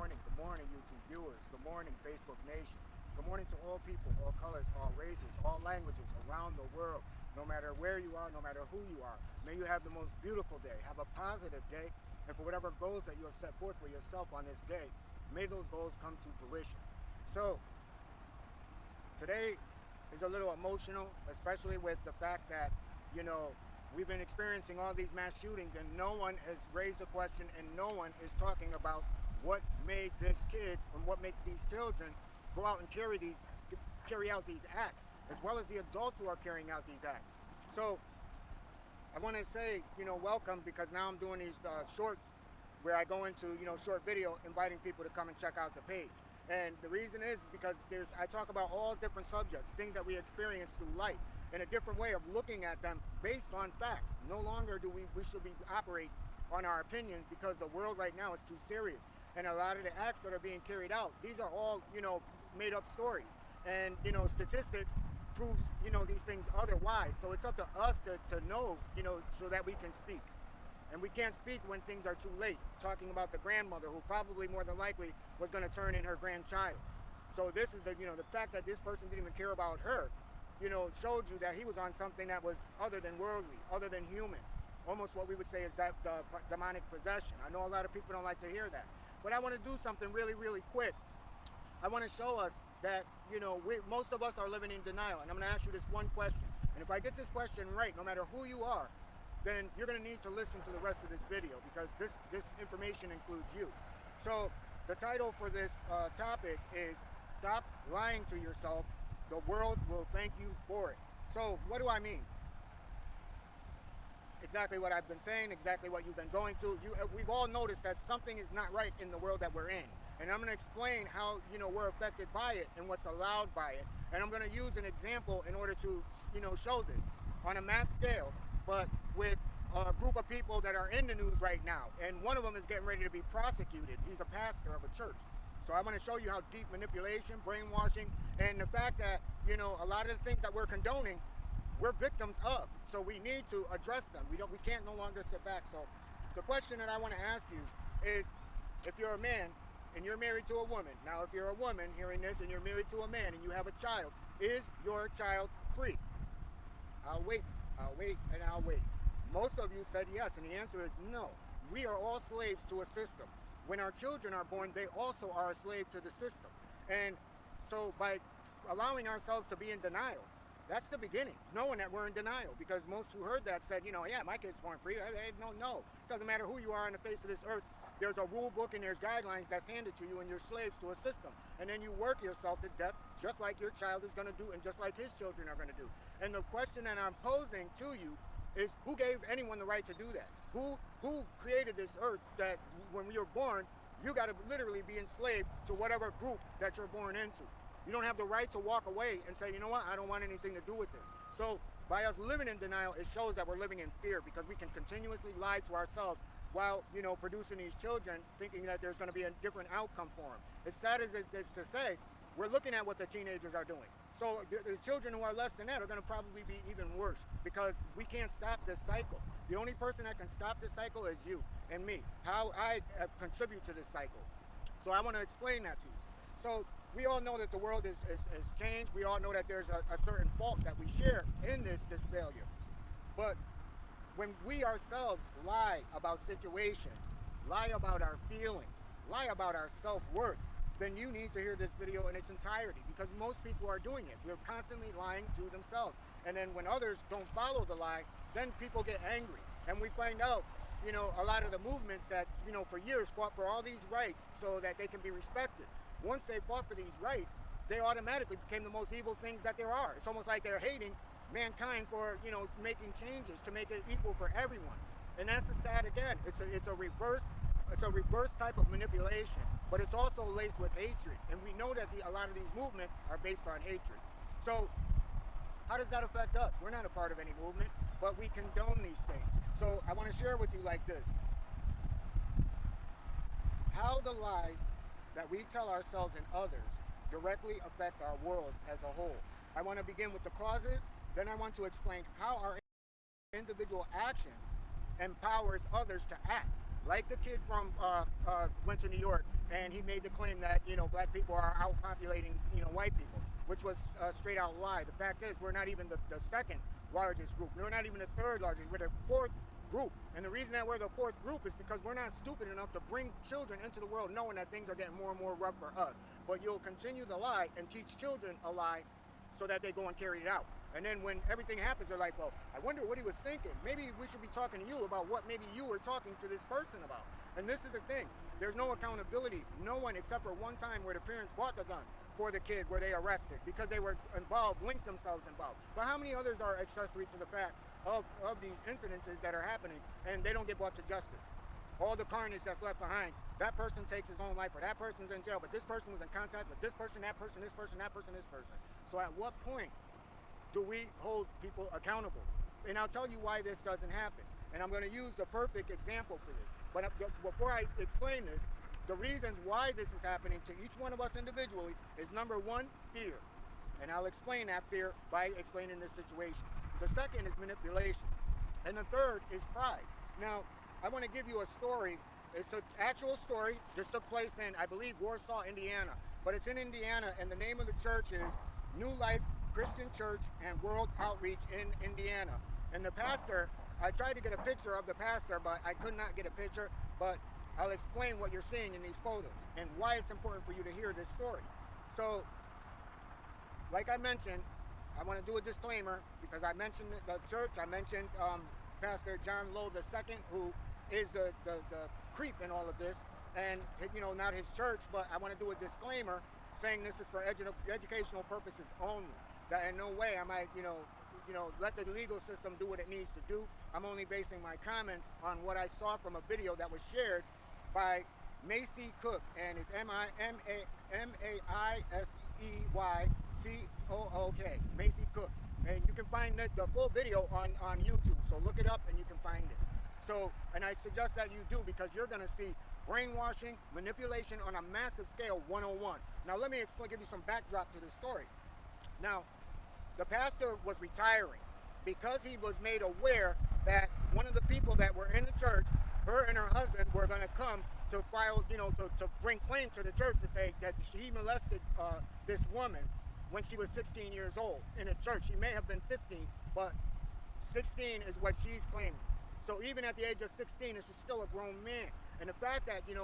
Good morning, YouTube viewers. Good morning, Facebook Nation. Good morning to all people, all colors, all races, all languages around the world. No matter where you are, no matter who you are, may you have the most beautiful day. Have a positive day. And for whatever goals that you have set forth for yourself on this day, may those goals come to fruition. So, today is a little emotional, especially with the fact that, we've been experiencing all these mass shootings and no one has raised a question and no one is talking about what made this kid and what made these children go out and carry out these acts, as well as the adults who are carrying out these acts. So I want to say, welcome, because now I'm doing these shorts where I go into, short video inviting people to come and check out the page. And the reason is because I talk about all different subjects, things that we experience through life, and a different way of looking at them based on facts. No longer do we should be operate on our opinions, because the world right now is too serious. And a lot of the acts that are being carried out, these are all, made up stories. And, statistics proves, these things otherwise. So it's up to us to know, so that we can speak. And we can't speak when things are too late, talking about the grandmother who probably more than likely was going to turn in her grandchild. So this is the fact that this person didn't even care about her, showed you that he was on something that was other than worldly, other than human. Almost what we would say is that the demonic possession. I know a lot of people don't like to hear that. But I want to do something really, really quick. I want to show us that, most of us are living in denial. And I'm going to ask you this one question. And if I get this question right, no matter who you are, then you're going to need to listen to the rest of this video, because this information includes you. So the title for this topic is Stop Lying to Yourself. The world will thank you for it. So what do I mean? Exactly what I've been saying, exactly what you've been going through. We've all noticed that something is not right in the world that we're in. And I'm going to explain how, we're affected by it and what's allowed by it. And I'm going to use an example in order to, show this on a mass scale, but with a group of people that are in the news right now. And one of them is getting ready to be prosecuted. He's a pastor of a church. So I'm going to show you how deep manipulation, brainwashing, and the fact that, a lot of the things that we're condoning, we're victims of. So we need to address them. We can't no longer sit back. So the question that I want to ask you is, if you're a man and you're married to a woman, now if you're a woman hearing this and you're married to a man and you have a child, is your child free? I'll wait, and I'll wait. Most of you said yes, and the answer is no. We are all slaves to a system. When our children are born, they also are a slave to the system. And so by allowing ourselves to be in denial, that's the beginning, knowing that we're in denial, because most who heard that said, yeah, my kids weren't free. No. It doesn't matter who you are on the face of this earth. There's a rule book and there's guidelines that's handed to you, and you're slaves to a system. And then you work yourself to death, just like your child is going to do, and just like his children are going to do. And the question that I'm posing to you is, who gave anyone the right to do that? Who created this earth that when you're born, you got to literally be enslaved to whatever group that you're born into? You don't have the right to walk away and say, you know what, I don't want anything to do with this. So by us living in denial, it shows that we're living in fear, because we can continuously lie to ourselves while, producing these children, thinking that there's going to be a different outcome for them. As sad as it is to say, we're looking at what the teenagers are doing. So the children who are less than that are going to probably be even worse, because we can't stop this cycle. The only person that can stop this cycle is you and me, how I contribute to this cycle. So I want to explain that to you. So we all know that the world is changed. We all know that there's a certain fault that we share in this failure. But when we ourselves lie about situations, lie about our feelings, lie about our self-worth, then you need to hear this video in its entirety, because most people are doing it. They're constantly lying to themselves. And then when others don't follow the lie, then people get angry. And we find out, a lot of the movements that, for years fought for all these rights so that they can be respected. Once they fought for these rights, they automatically became the most evil things that there are. It's almost like they're hating mankind for, making changes to make it equal for everyone. And that's the sad, again, it's a reverse type of manipulation, but it's also laced with hatred. And we know that a lot of these movements are based on hatred. So how does that affect us? We're not a part of any movement, but we condone these things. So I want to share with you like this: how the lies that we tell ourselves and others directly affect our world as a whole. I want to begin with the causes, then I want to explain how our individual actions empowers others to act. like the kid from went to New York and he made the claim that black people are outpopulating white people, which was a straight out lie. The fact is we're not even the second largest group. We're not even the third largest. We're the fourth group. And the reason that we're the fourth group is because we're not stupid enough to bring children into the world knowing that things are getting more and more rough for us. But you'll continue the lie and teach children a lie so that they go and carry it out. And then when everything happens, they're like, well, I wonder what he was thinking. Maybe we should be talking to you about what maybe you were talking to this person about. And this is the thing. There's no accountability. No one, except for one time where the parents bought the gun for the kid, where they arrested because they were involved, linked themselves involved. But how many others are accessory to the facts of these incidences that are happening and they don't get brought to justice? All the carnage that's left behind, that person takes his own life, or that person's in jail, but this person was in contact with this person, that person, this person, that person, this person. So at what point do we hold people accountable? And I'll tell you why this doesn't happen. And I'm going to use the perfect example for this. But before I explain this, the reasons why this is happening to each one of us individually is number one, fear. And I'll explain that fear by explaining this situation. The second is manipulation. And the third is pride. Now, I want to give you a story. It's an actual story. This took place in, I believe, Warsaw, Indiana. But it's in Indiana, and the name of the church is New Life Christian Church and World Outreach in Indiana. And the pastor, I tried to get a picture of the pastor, but I could not get a picture. But I'll explain what you're seeing in these photos and why it's important for you to hear this story. So, like I mentioned, I want to do a disclaimer because I mentioned the church. I mentioned Pastor John Lowe II, who is the creep in all of this, and not his church. But I want to do a disclaimer saying this is for educational purposes only. That in no way am I, let the legal system do what it needs to do. I'm only basing my comments on what I saw from a video that was shared by Macy Cook, and it's M-A-I-S-E-Y-C-O-O-K, Macy Cook. And you can find the full video on YouTube, so look it up and you can find it. So, and I suggest that you do because you're going to see brainwashing, manipulation on a massive scale 101. Now let me give you some backdrop to this story. Now, the pastor was retiring because he was made aware that one of the people that were in the church, her and her husband, were going to come to file, to bring claim to the church to say that he molested this woman when she was 16 years old in a church. She may have been 15, but 16 is what she's claiming. So even at the age of 16, this is still a grown man. And the fact that, he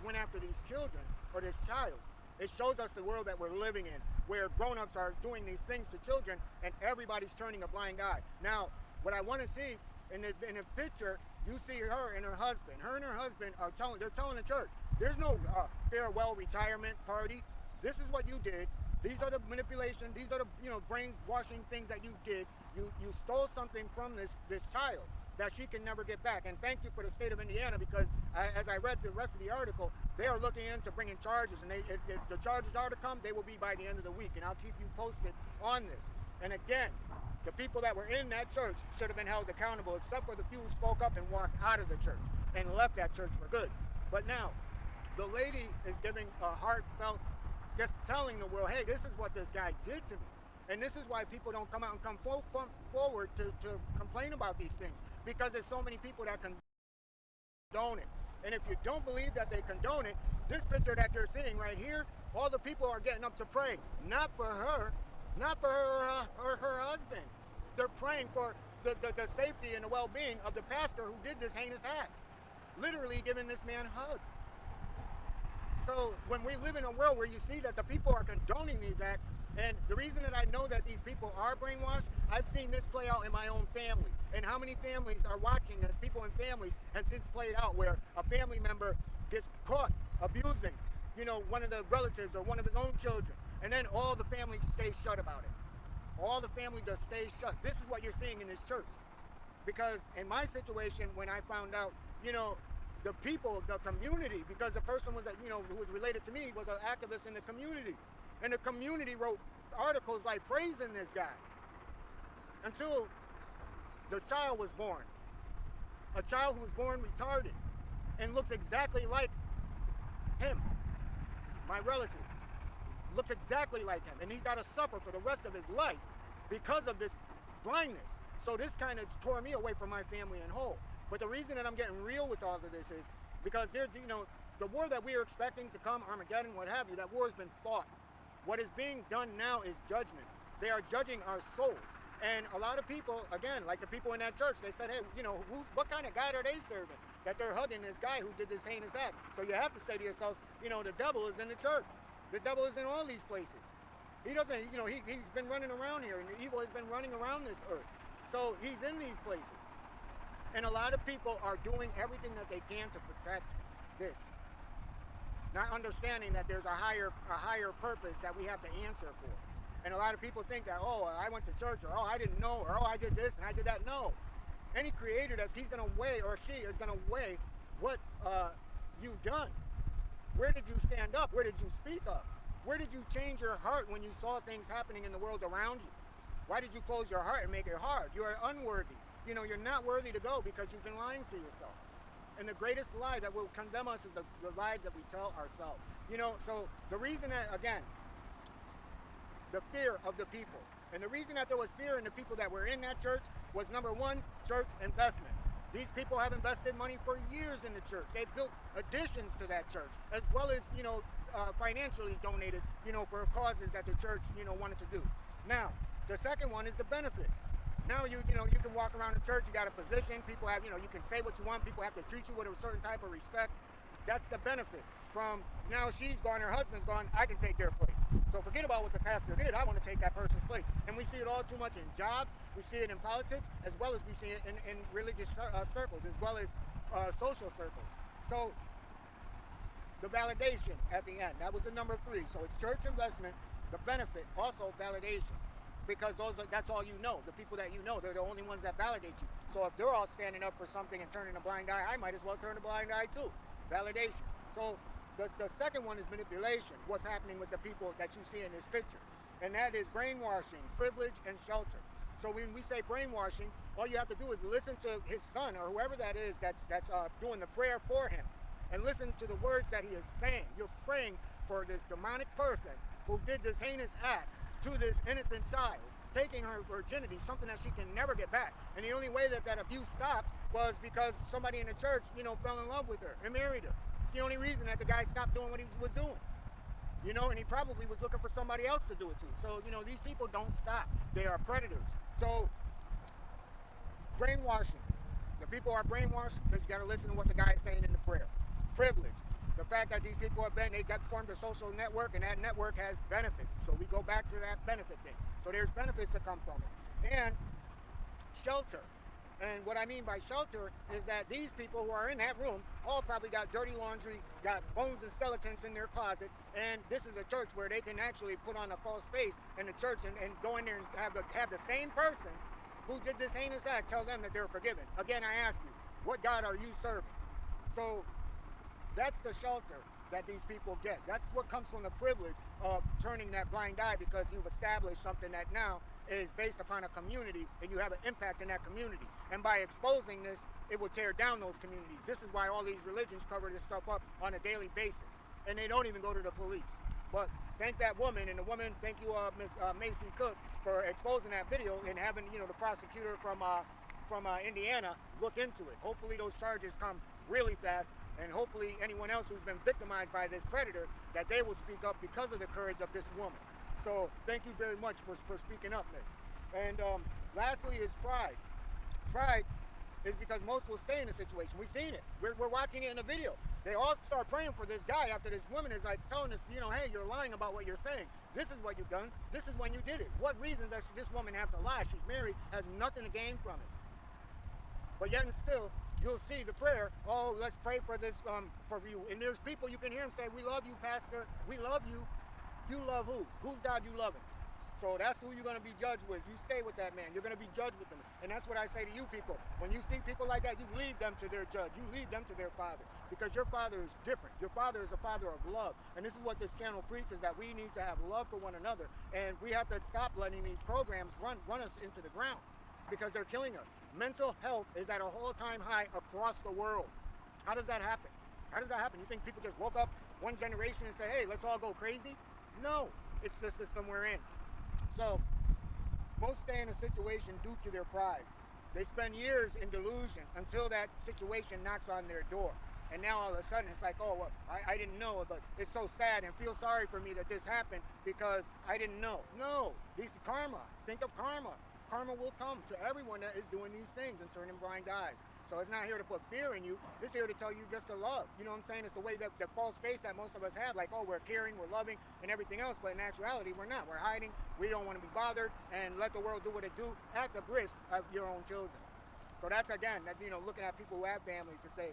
went after these children, or this child, it shows us the world that we're living in, where grown-ups are doing these things to children and everybody's turning a blind eye. Now, what I want to see in the picture, you see her and her husband. Her and her husband are telling the church, there's no farewell retirement party. This is what you did. These are the manipulation. These are the brainwashing things that you did. You stole something from this child that she can never get back. And thank you for the state of Indiana, because as I read the rest of the article, they are looking into bringing charges, and if the charges are to come, they will be by the end of the week, and I'll keep you posted on this. And again, the people that were in that church should have been held accountable, except for the few who spoke up and walked out of the church and left that church for good. But now, the lady is giving a heartfelt, just telling the world, hey, this is what this guy did to me. And this is why people don't come out and come forward to complain about these things, because there's so many people that condone it. And if you don't believe that they condone it, this picture that you're seeing right here, all the people are getting up to pray, not for her, not for her or her husband. They're praying for the safety and the well-being of the pastor who did this heinous act, literally giving this man hugs. So when we live in a world where you see that the people are condoning these acts, and the reason that I know that these people are brainwashed, I've seen this play out in my own family. And how many families are watching this? People in families has this played out where a family member gets caught abusing, one of the relatives or one of his own children. And then all the family stays shut about it. All the family just stays shut. This is what you're seeing in this church. Because in my situation, when I found out, the people, the community, because the person was, who was related to me was an activist in the community. And the community wrote articles like praising this guy until the child was born. A child who was born retarded and looks exactly like him, my relative. Looks exactly like him. And he's got to suffer for the rest of his life because of this blindness. So this kind of tore me away from my family in whole. But the reason that I'm getting real with all of this is because the war that we are expecting to come, Armageddon, what have you, that war has been fought. What is being done now is judgment. They are judging our souls. And a lot of people, again, like the people in that church, they said, hey, what kind of God are they serving? That they're hugging this guy who did this heinous act. So you have to say to yourself, the devil is in the church. The devil is in all these places. He doesn't, he's been running around here, and the evil has been running around this earth. So he's in these places. And a lot of people are doing everything that they can to protect this, not understanding that there's a higher purpose that we have to answer for. And a lot of people think that, oh, I went to church, or oh, I didn't know, or oh, I did this and I did that. No. Any creator, he's going to weigh, or she is going to weigh what you've done. Where did you stand up? Where did you speak up? Where did you change your heart when you saw things happening in the world around you? Why did you close your heart and make it hard? You are unworthy. You're not worthy to go because you've been lying to yourself. And the greatest lie that will condemn us is the lie that we tell ourselves. So the reason that, again, the fear of the people. And the reason that there was fear in the people that were in that church was, number one, church investment. These people have invested money for years in the church. They built additions to that church, as well as, financially donated, for causes that the church, wanted to do. Now, the second one is the benefit. Now you can walk around the church, you got a position, people have, you can say what you want, people have to treat you with a certain type of respect. That's the benefit. From now she's gone, her husband's gone, I can take their place. So forget about what the pastor did, I want to take that person's place. And we see it all too much in jobs, we see it in politics, as well as we see it in religious circles, as well as social circles. So the validation at the end, that was the number 3. So it's church investment, the benefit, also validation. Because that's all you know. The people that you know, they're the only ones that validate you. So if they're all standing up for something and turning a blind eye, I might as well turn a blind eye too. Validation. So the second one is manipulation, what's happening with the people that you see in this picture. And that is brainwashing, privilege, and shelter. So when we say brainwashing, all you have to do is listen to his son or whoever that is that's doing the prayer for him. And listen to the words that he is saying. You're praying for this demonic person who did this heinous act to this innocent child, taking her virginity, something that she can never get back. And the only way that abuse stopped was because somebody in the church, fell in love with her and married her. It's the only reason that the guy stopped doing what he was doing. And he probably was looking for somebody else to do it to. So, these people don't stop. They are predators. So, brainwashing. The people are brainwashed because you got to listen to what the guy is saying in the prayer. Privilege. The fact that these people they got formed a social network, and that network has benefits. So we go back to that benefit thing. So there's benefits that come from it. And shelter. And what I mean by shelter is that these people who are in that room all probably got dirty laundry, got bones and skeletons in their closet, and this is a church where they can actually put on a false face in the church and go in there and have the same person who did this heinous act tell them that they're forgiven. Again, I ask you, what God are you serving? So that's the shelter that these people get. That's what comes from the privilege of turning that blind eye, because you've established something that now is based upon a community and you have an impact in that community. And by exposing this, it will tear down those communities. This is why all these religions cover this stuff up on a daily basis. And they don't even go to the police. But thank that woman, and the woman, thank you, Miss Macy Cook, for exposing that video and having, the prosecutor from Indiana look into it. Hopefully those charges come really fast, and hopefully anyone else who's been victimized by this predator, that they will speak up because of the courage of this woman. So thank you very much for speaking up, Miss. And lastly is pride. Pride is because most will stay in the situation. We've seen it. We're watching it in the video. They all start praying for this guy after this woman is like telling us, hey, you're lying about what you're saying. This is what you've done. This is when you did it. What reason does this woman have to lie? She's married, has nothing to gain from it. But yet and still, you'll see the prayer, oh, let's pray for this, for you. And there's people you can hear them say, we love you, Pastor. We love you. You love who? Who's God you loving? So that's who you're going to be judged with. You stay with that man. You're going to be judged with them. And that's what I say to you people. When you see people like that, you leave them to their judge. You leave them to their father. Because your father is different. Your father is a father of love. And this is what this channel preaches, that we need to have love for one another. And we have to stop letting these programs run us into the ground, because they're killing us. Mental health is at a all-time high across the world. How does that happen? How does that happen? You think people just woke up one generation and say, hey, let's all go crazy? No, it's the system we're in. So most stay in a situation due to their pride. They spend years in delusion until that situation knocks on their door. And now all of a sudden it's like, oh, well, I didn't know, but it's so sad and feel sorry for me that this happened because I didn't know. No, this is karma. Think of karma. Karma will come to everyone that is doing these things and turning blind eyes. So it's not here to put fear in you. It's here to tell you just to love. You know what I'm saying? It's the way that the false face that most of us have, like, oh, we're caring, we're loving, and everything else. But in actuality, we're not. We're hiding. We don't want to be bothered, and let the world do what it do at the risk of your own children. So that's, again, that, looking at people who have families to say,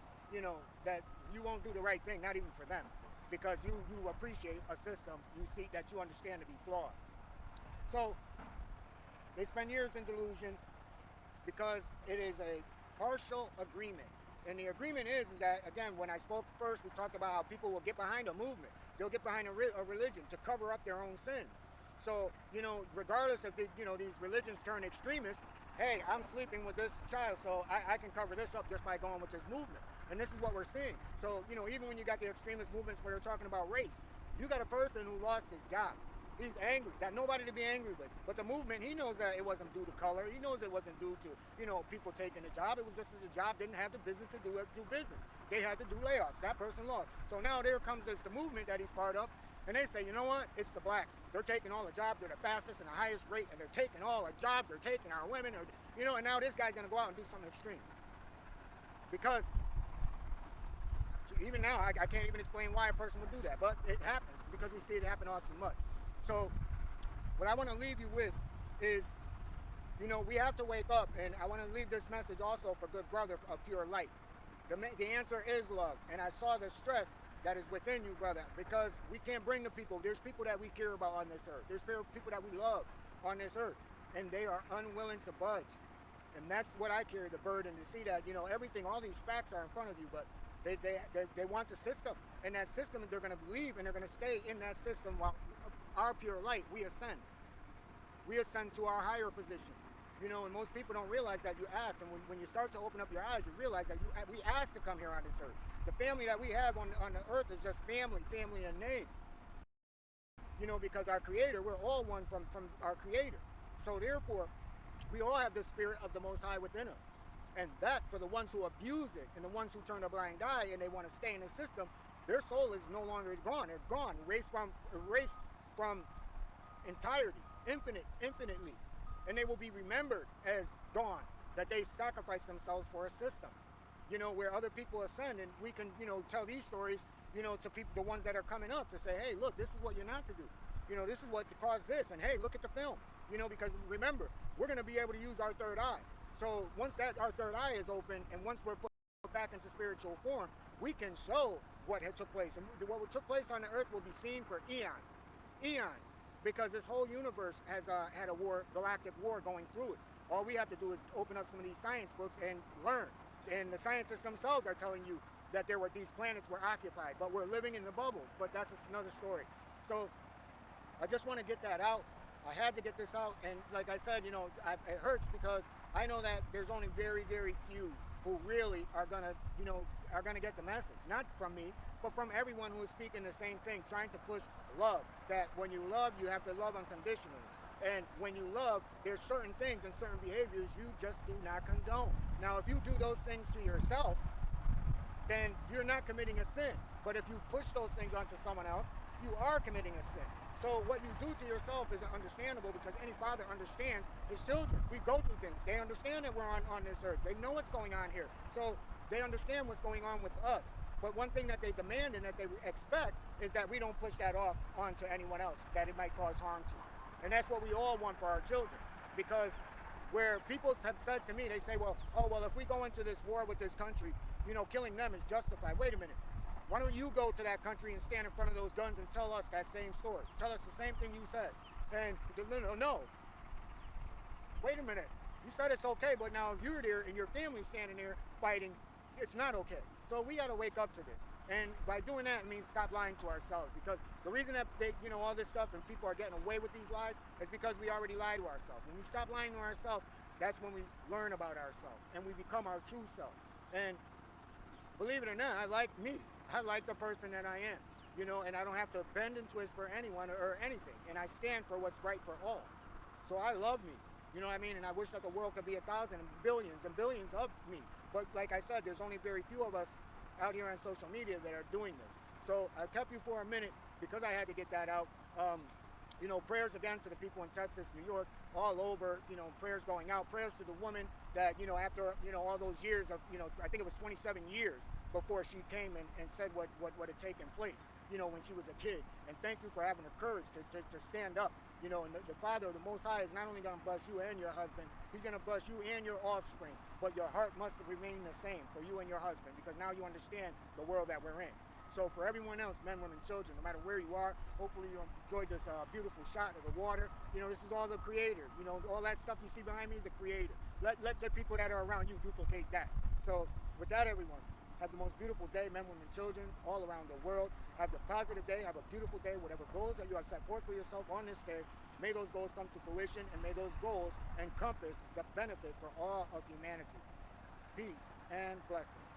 that you won't do the right thing, not even for them, because you appreciate a system you see that you understand to be flawed. So they spend years in delusion because it is a partial agreement. And the agreement is that, again, when I spoke first, we talked about how people will get behind a movement. They'll get behind a religion to cover up their own sins. So, regardless of these religions turn extremists, hey, I'm sleeping with this child, so I can cover this up just by going with this movement. And this is what we're seeing. So, even when you got the extremist movements where they're talking about race, you got a person who lost his job. He's angry, got nobody to be angry with. But the movement, he knows that it wasn't due to color. He knows it wasn't due to, people taking the job. It was just that the job didn't have the business to do business. They had to do layoffs. That person lost. So now there comes the movement that he's part of. And they say, you know what? It's the blacks. They're taking all the jobs. They're the fastest and the highest rate. And they're taking all the jobs. They're taking our women. And now this guy's going to go out and do something extreme. Because even now, I can't even explain why a person would do that. But it happens because we see it happen all too much. So what I want to leave you with is, we have to wake up. And I want to leave this message also for good brother of pure light. The answer is love. And I saw the stress that is within you, brother, because we can't bring the people. There's people that we care about on this earth. There's people that we love on this earth, and they are unwilling to budge. And that's what I carry the burden to see that, everything, all these facts are in front of you, but they want the system. And that system, they're going to believe, and they're going to stay in that system while our pure light, we ascend. We ascend to our higher position. And most people don't realize that you ask. And when you start to open up your eyes, you realize that we asked to come here on this earth. The family that we have on the earth is just family in name. Because our Creator, we're all one from our Creator. So therefore, we all have the spirit of the Most High within us. And that, for the ones who abuse it and the ones who turn a blind eye and they want to stay in the system, their soul is no longer gone. They're gone, erased from entirety, infinitely. And they will be remembered as gone, that they sacrificed themselves for a system, where other people ascend. And we can, tell these stories, to people, the ones that are coming up, to say, hey, look, this is what you're not to do. This is what caused this. And hey, look at the film, because remember, we're going to be able to use our third eye. So once our third eye is open, and once we're put back into spiritual form, we can show what had took place. And what took place on the earth will be seen for eons. Because this whole universe has had a war, galactic war going through it. All we have to do is open up some of these science books and learn. And the scientists themselves are telling you that these planets were occupied, but we're living in the bubbles. But that's another story. So I just want to get that out. I had to get this out. And like I said, it hurts because I know that there's only very, very few who really are gonna get the message. Not from me, but from everyone who is speaking the same thing, trying to push love. That when you love, you have to love unconditionally. And when you love, there's certain things and certain behaviors you just do not condone. Now, if you do those things to yourself, then you're not committing a sin. But if you push those things onto someone else, you are committing a sin. So what you do to yourself is understandable, because any father understands his children. We go through things. They understand that we're on this earth. They know what's going on here. So they understand what's going on with us. But one thing that they demand and that they expect is that we don't push that off onto anyone else that it might cause harm to. And that's what we all want for our children. Because where people have said to me, they say, well, if we go into this war with this country, killing them is justified. Wait a minute. Why don't you go to that country and stand in front of those guns and tell us that same story? Tell us the same thing you said. And no. Wait a minute. You said it's okay, but now if you're there and your family's standing there fighting, it's not okay. So we got to wake up to this. And by doing that, it means stop lying to ourselves. Because the reason that all this stuff and people are getting away with these lies is because we already lie to ourselves. When we stop lying to ourselves, that's when we learn about ourselves and we become our true self. And believe it or not, I like me. I like the person that I am, and I don't have to bend and twist for anyone or anything. And I stand for what's right for all. So I love me. You know what I mean? And I wish that the world could be 1,000 and billions and billions of me. But like I said, there's only very few of us out here on social media that are doing this. So I kept you for a minute because I had to get that out. You know, prayers again to the people in Texas, New York, all over, you know, prayers going out. Prayers to the woman that, you know, after, you know, all those years of, you know, I think it was 27 years before she came and said what had taken place, you know, when she was a kid. And thank you for having the courage to stand up, you know, and the Father, the Most High, is not only going to bless you and your husband, he's going to bless you and your offspring, but your heart must remain the same for you and your husband, because now you understand the world that we're in. So for everyone else, men, women, children, no matter where you are, hopefully you enjoyed this beautiful shot of the water. You know, this is all the Creator. You know, all that stuff you see behind me is the Creator. Let the people that are around you duplicate that. So with that, everyone, have the most beautiful day, men, women, children, all around the world. Have a positive day. Have a beautiful day. Whatever goals that you have set forth for yourself on this day, may those goals come to fruition, and may those goals encompass the benefit for all of humanity. Peace and blessings.